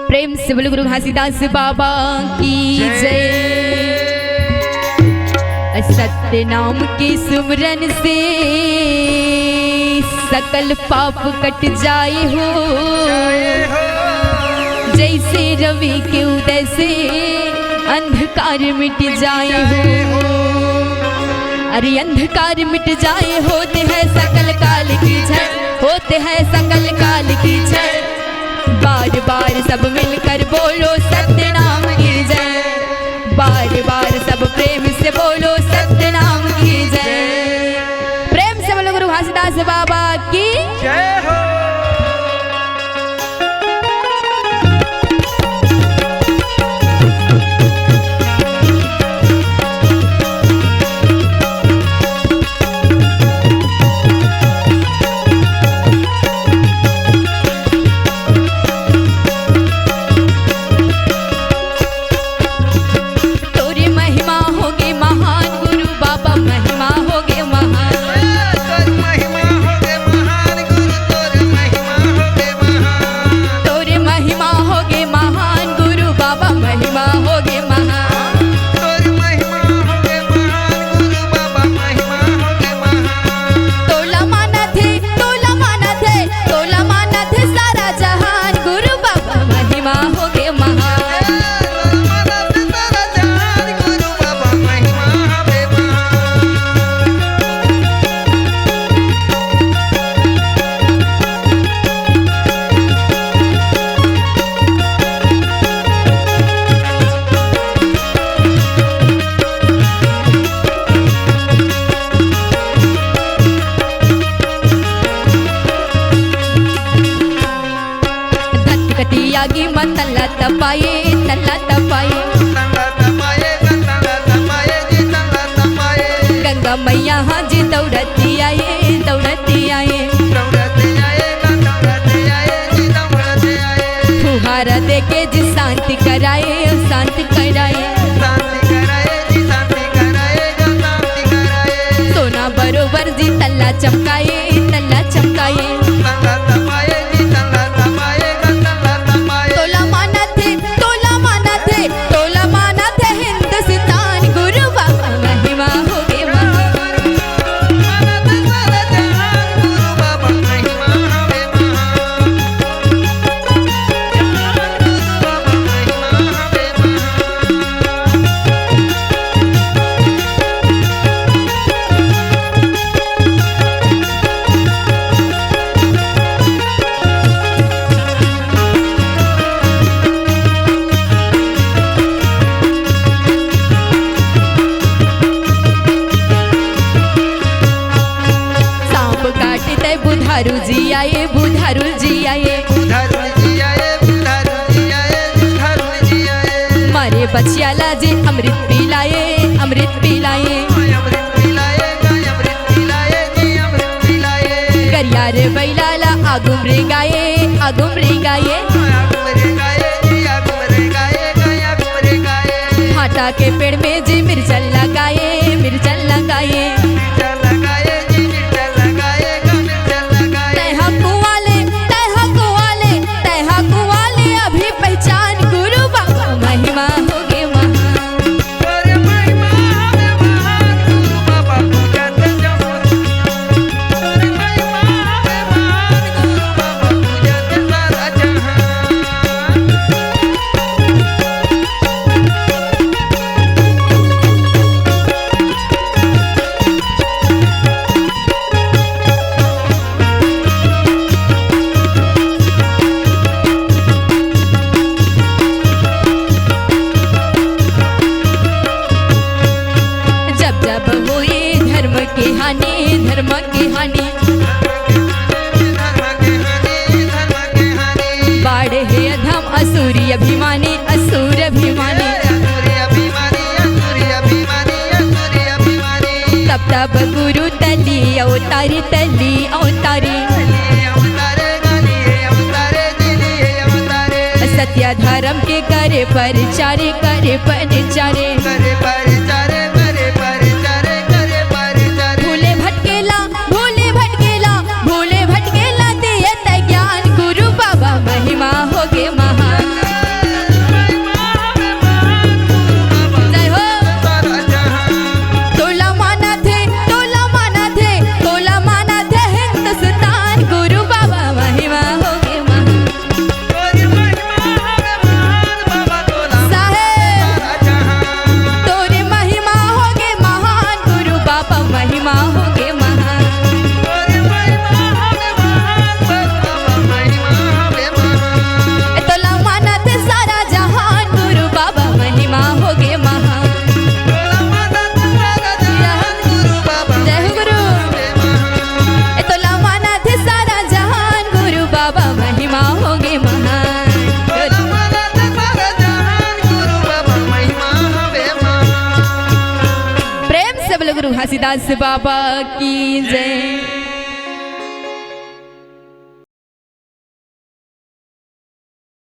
प्रेम से बोलो गुरु घासीदास बाबा की जय। सत्य नाम के सुमरन से सकल पाप कट जाए हो, जैसे रवि के उदय से अंधकार मिट जाए हो। अरे अंधकार मिट जाए, होते हैं सकल काल की जय, होते हैं सकल काल की जय। बार बार सब मिलकर बोलो सत्य नाम की जय, बार बार सब प्रेम से बोलो सत्य नाम की जय। प्रेम से बोलो गुरु घासीदास बाबा की जय हो। तल्ला तपाए तल्ला तपाए, गंगा मैया हाँ जी दौड़ती आए दौड़ती आए। फुहारा देके जी शांति कराए शांति कराए। सोना बरोबर जी तल्ला चमकाए तल्ला चमकाए। बुधारू जी आए बुधारू जी आए, मारे बचियाला जी अमृत पिलाए अमृत पिलाए। गरियार बैलाला आगुम रे गाये। भाटा के पेड़ में जी मिर्चल लगाए मिर्चल लगाए। धर्म की हानि बाढ़े है अधम असुरी अभिमानी असुर अभिमानी। तब तब गुरु तली अवतारी तली अवतारी। सत्य धर्म के करे परिचारे करे परिचारे। भूले भटकेला दिए ज्ञान गुरु बाबा महिमा होगे महान। घासीदास बाबा की जय।